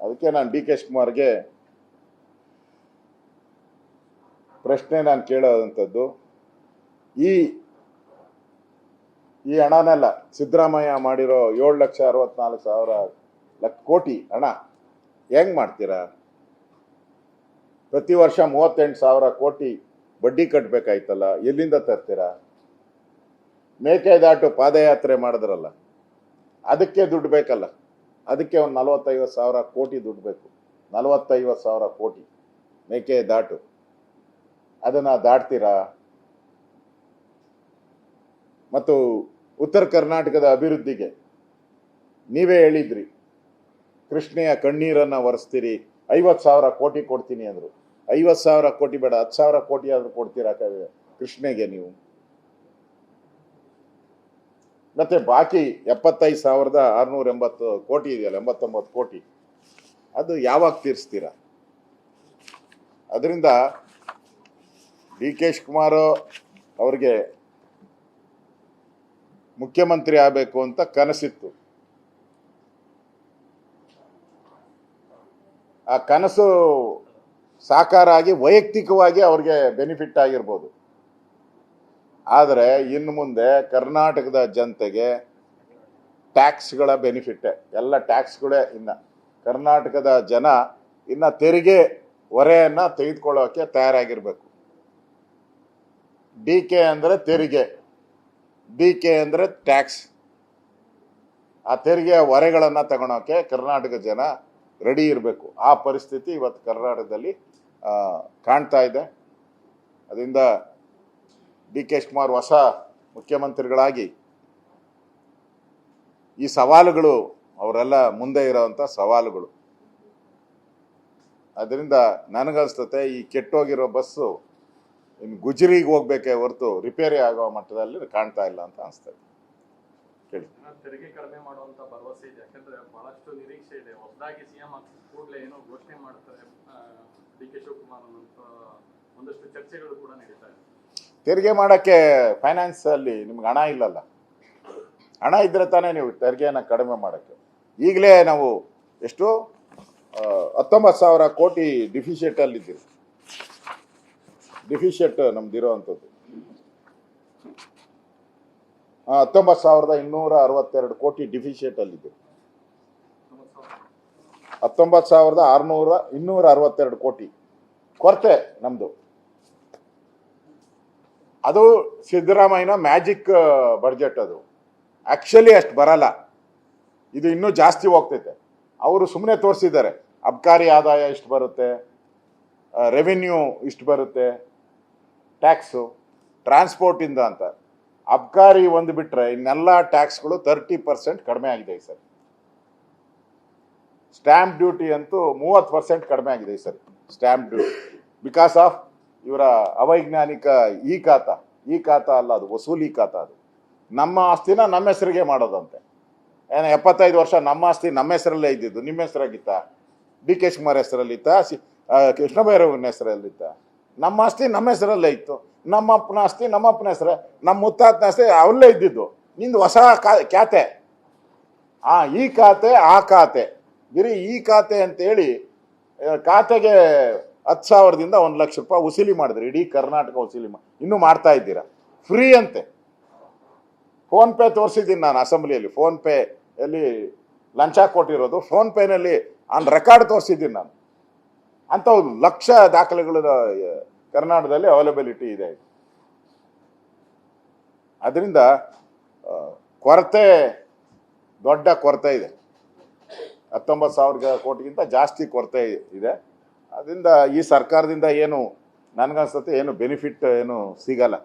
ಅದಕ್ಕೆ ನಾನು D K ಶಿವಕುಮಾರ್ಗೆ ಪ್ರಶ್ನೆ ನಾನು ಕೇಳೋದಂಥದ್ದು, ಈ ಹಣನೆಲ್ಲ ಸಿದ್ದರಾಮಯ್ಯ ಮಾಡಿರೋ 7,64,000 ಕೋಟಿ ಹಣ ಹೆಂಗ್ ಮಾಡ್ತೀರಾ? ಪ್ರತಿ ವರ್ಷ 38,000 ಕೋಟಿ ಬಡ್ಡಿ ಕಟ್ಟಬೇಕಾಯ್ತಲ್ಲ, ಎಲ್ಲಿಂದ ತರ್ತೀರಾ? ಮೇಕೆದಾಟು ಪಾದಯಾತ್ರೆ ಮಾಡಿದ್ರಲ್ಲ, ಅದಕ್ಕೆ ದುಡ್ಡು ಬೇಕಲ್ಲ, ಅದಕ್ಕೆ ಒಂದು 45,000 ಕೋಟಿ ದುಡ್ಡು ಬೇಕು. 45,000 ಕೋಟಿ ಮೇಕೆದಾಟು, ಅದನ್ನ ದಾಟ್ತೀರಾ? ಮತ್ತು ಉತ್ತರ ಕರ್ನಾಟಕದ ಅಭಿವೃದ್ಧಿಗೆ ನೀವೇ ಹೇಳಿದ್ರಿ, ಕೃಷ್ಣೆಯ ಕಣ್ಣೀರನ್ನ ಒರೆಸ್ತೀರಿ, 50,000 ಕೋಟಿ ಕೊಡ್ತೀನಿ ಅಂದ್ರು. 50,000 ಕೋಟಿ ಬೇಡ, 10,000 ಕೋಟಿ ಆದ್ರೂ ಕೊಡ್ತೀರಾ ಕೃಷ್ಣೆಗೆ ನೀವು? ಮತ್ತೆ ಬಾಕಿ 75,680 ಕೋಟಿ ಇದೆಯಲ್ಲ, 89 ಕೋಟಿ, ಅದು ಯಾವಾಗ ತೀರಿಸ್ತೀರಾ? ಅದರಿಂದ ಡಿ ಕೆ ಶಿವಕುಮಾರ್ ಅವ್ರಿಗೆ ಮುಖ್ಯಮಂತ್ರಿ ಆಗಬೇಕು ಅಂತ ಕನಸಿತ್ತು. ಆ ಕನಸು ಸಾಕಾರ ಆಗಿ ವೈಯಕ್ತಿಕವಾಗಿ ಅವ್ರಿಗೆ ಬೆನಿಫಿಟ್ ಆಗಿರ್ಬೋದು. ಆದರೆ ಇನ್ನು ಮುಂದೆ ಕರ್ನಾಟಕದ ಜನತೆಗೆ ಟ್ಯಾಕ್ಸ್ಗಳ ಬೆನಿಫಿಟ್, ಎಲ್ಲ ಟ್ಯಾಕ್ಸ್ಗಳೇ. ಕರ್ನಾಟಕದ ಜನ ಇನ್ನು ತೆರಿಗೆ ಹೊರೆಯನ್ನ ತೆಗೆದುಕೊಳ್ಳೋಕೆ ತಯಾರಾಗಿರ್ಬೇಕು. ಡಿ ಕೆ ಅಂದ್ರೆ ತೆರಿಗೆ, ಡಿ ಕೆ ಅಂದ್ರೆ ಟ್ಯಾಕ್ಸ್. ಆ ತೆರಿಗೆಯ ಹೊರೆಗಳನ್ನ ತಗೊಳೋಕೆ ಕರ್ನಾಟಕ ಜನ ರೆಡಿ ಇರಬೇಕು. ಆ ಪರಿಸ್ಥಿತಿ ಇವತ್ತು ಕರ್ನಾಟಕದಲ್ಲಿ ಕಾಣ್ತಾ ಇದೆ. ಅದರಿಂದ ಡಿ ಕೆ ಶಿವಕುಮಾರ್ ಹೊಸ ಮುಖ್ಯಮಂತ್ರಿಗಳಾಗಿ ಈ ಸವಾಲುಗಳು ಅವರೆಲ್ಲ ಮುಂದೆ ಇರೋವಂಥ ಸವಾಲುಗಳು. ಅದರಿಂದ ನನಗನ್ಸ್ತತೆ ಈ ಕೆಟ್ಟೋಗಿರೋ ಬಸ್ಸು ಇನ್ನು ಗುಜರಿಗೆ ಹೋಗ್ಬೇಕೇ ಹೊರತು ರಿಪೇರಿ ಆಗೋ ಮಟ್ಟದಲ್ಲಿ ಕಾಣ್ತಾ ಇಲ್ಲ ಅಂತ ಅನಿಸ್ತದೆ. ಕೇಳಿ. ತೆರಿಗೆ ಕಡಿಮೆ ಮಾಡುವಂತ ಭರವಸೆ ಇದೆ, ಯಾಕಂದ್ರೆ ಬಹಳಷ್ಟು ನಿರೀಕ್ಷೆ ಇದೆ. ಹೊಸದಾಗಿ ಸಿಎಂ ಕೂಡಲೇ ಏನೋ ಘೋಷಣೆ ಮಾಡ್ತಾರೆ ಡಿ ಕೆ ಶಿವಕುಮಾರ್ ಅಂತ ಒಂದಷ್ಟು ಚರ್ಚೆಗಳು ಕೂಡ ನಡೀತಾ ಇದೆ. ತೆರಿಗೆ ಮಾಡಕ್ಕೆ ಫೈನಾನ್ಸ್ ಅಲ್ಲಿ ನಿಮ್ಗೆ ಹಣ ಇಲ್ಲಲ್ಲ. ಹಣ ಇದ್ರೆ ತಾನೇ ನೀವು ತೆರಿಗೆನ ಕಡಿಮೆ ಮಾಡಕ್ಕೆ. ಈಗಲೇ ನಾವು ಎಷ್ಟು 19,000 ಕೋಟಿ ಡಿಫಿಷಿಯಟ್ ಅಲ್ಲಿ ಇದ್ದೀವಿ. ಡಿಫಿಷಿಯಟ್ ನಮ್ದಿರೋವಂಥದ್ದು 19,262 ಕೋಟಿ ಡಿಫಿಷಿಯಟ್ ಅಲ್ಲಿದ್ದೀವಿ. 19,262 ಕೋಟಿ ಕೊರತೆ ನಮ್ದು. ಅದು ಸಿದ್ದರಾಮಯ್ಯನ ಮ್ಯಾಜಿಕ್ ಬಡ್ಜೆಟ್. ಅದು ಆಕ್ಚುಲಿ ಅಷ್ಟು ಬರಲ್ಲ, ಇದು ಇನ್ನೂ ಜಾಸ್ತಿ ಹೋಗ್ತೈತೆ. ಅವರು ಸುಮ್ಮನೆ ತೋರಿಸಿದ್ದಾರೆ, ಅಬ್ಕಾರಿ ಆದಾಯ ಇಷ್ಟು ಬರುತ್ತೆ, ರೆವಿನ್ಯೂ ಇಷ್ಟು ಬರುತ್ತೆ, ಟ್ಯಾಕ್ಸು ಟ್ರಾನ್ಸ್ಪೋರ್ಟಿಂದ ಅಂತ. ಅಬ್ಕಾರಿ ಒಂದು ಬಿಟ್ಟರೆ ಇನ್ನೆಲ್ಲ ಟ್ಯಾಕ್ಸ್ಗಳು 30% ಕಡಿಮೆ ಆಗಿದೆ ಈ ಸರಿ. ಸ್ಟ್ಯಾಂಪ್ ಡ್ಯೂಟಿ ಅಂತೂ 30% ಕಡಿಮೆ ಆಗಿದೆ ಈ ಸರಿ, ಸ್ಟ್ಯಾಂಪ್ ಡ್ಯೂಟಿ. ಬಿಕಾಸ್ ಆಫ್ ಇವರ ಅವೈಜ್ಞಾನಿಕ ಈ ಖಾತಾ ಅಲ್ಲ, ಅದು ವಸೂಲಿ ಖಾತಾ. ಅದು ನಮ್ಮ ಆಸ್ತಿನ ನಮ್ಮ ಹೆಸರಿಗೆ ಮಾಡೋದಂತೆ. ಏನೋ 75 ವರ್ಷ ನಮ್ಮ ಆಸ್ತಿ ನಮ್ಮ ಹೆಸರಲ್ಲೇ ಇದ್ದಿದ್ದು, ನಿಮ್ಮ ಹೆಸರಾಗಿತ್ತ? ಡಿ ಕೆ ಶಿವಕುಮಾರ್ ಹೆಸರಲ್ಲಿತ್ತ? ಕೃಷ್ಣ ಬೈರೇಗೌಡನ ಹೆಸರಲ್ಲಿತ್ತ? ನಮ್ಮ ಆಸ್ತಿ ನಮ್ಮ ಹೆಸರಲ್ಲೇ ಇತ್ತು. ನಮ್ಮ ಅಪ್ಪನ ಆಸ್ತಿ ನಮ್ಮ ಅಪ್ಪನ ಹೆಸರೇ, ನಮ್ಮ ಮುತ್ತಾತನ ಆಸ್ತಿ ಅವಲ್ಲೇ ಇದ್ದಿದ್ದು. ನಿಂದು ಹೊಸ ಖಾತೆ, ಈ ಖಾತೆ ಆ ಖಾತೆ, ಬರೀ ಈ ಖಾತೆ ಅಂತೇಳಿ ಖಾತೆಗೆ 10,000ದಿಂದ 1,00,000 ರೂಪಾಯಿ ವಸೂಲಿ ಮಾಡಿದ್ರಿ. ಇಡೀ ಕರ್ನಾಟಕ ವಸೂಲಿ ಇನ್ನೂ ಮಾಡ್ತಾ ಇದ್ದೀರಾ. ಫ್ರೀ ಅಂತೆ. ಫೋನ್ ಪೇ ತೋರಿಸಿದ್ದೀನಿ ನಾನು ಅಸೆಂಬ್ಲಿಯಲ್ಲಿ. ಫೋನ್ ಪೇ ಎಲ್ಲಿ ಲಂಚ ಕೊಟ್ಟಿರೋದು, ಫೋನ್ ಪೇನಲ್ಲಿ ಆನ್ ರೆಕಾರ್ಡ್ ತೋರಿಸಿದ್ದೀನಿ ನಾನು. ಅಂತ ಲಕ್ಷ ದಾಖಲೆಗಳು ಕರ್ನಾಟಕದಲ್ಲಿ ಅವೈಲಬಿಲಿಟಿ ಇದೆ. ಅದರಿಂದ ಕೊರತೆ, ದೊಡ್ಡ ಕೊರತೆ ಇದೆ. 19,000 ಕೋಟಿಗಿಂತ ಜಾಸ್ತಿ ಕೊರತೆ ಇದೆ. ಅದರಿಂದ ಈ ಸರ್ಕಾರದಿಂದ ಏನು ನನಗನ್ಸುತ್ತೆ ಏನು ಬೆನಿಫಿಟ್ ಏನು ಸಿಗಲ್ಲ.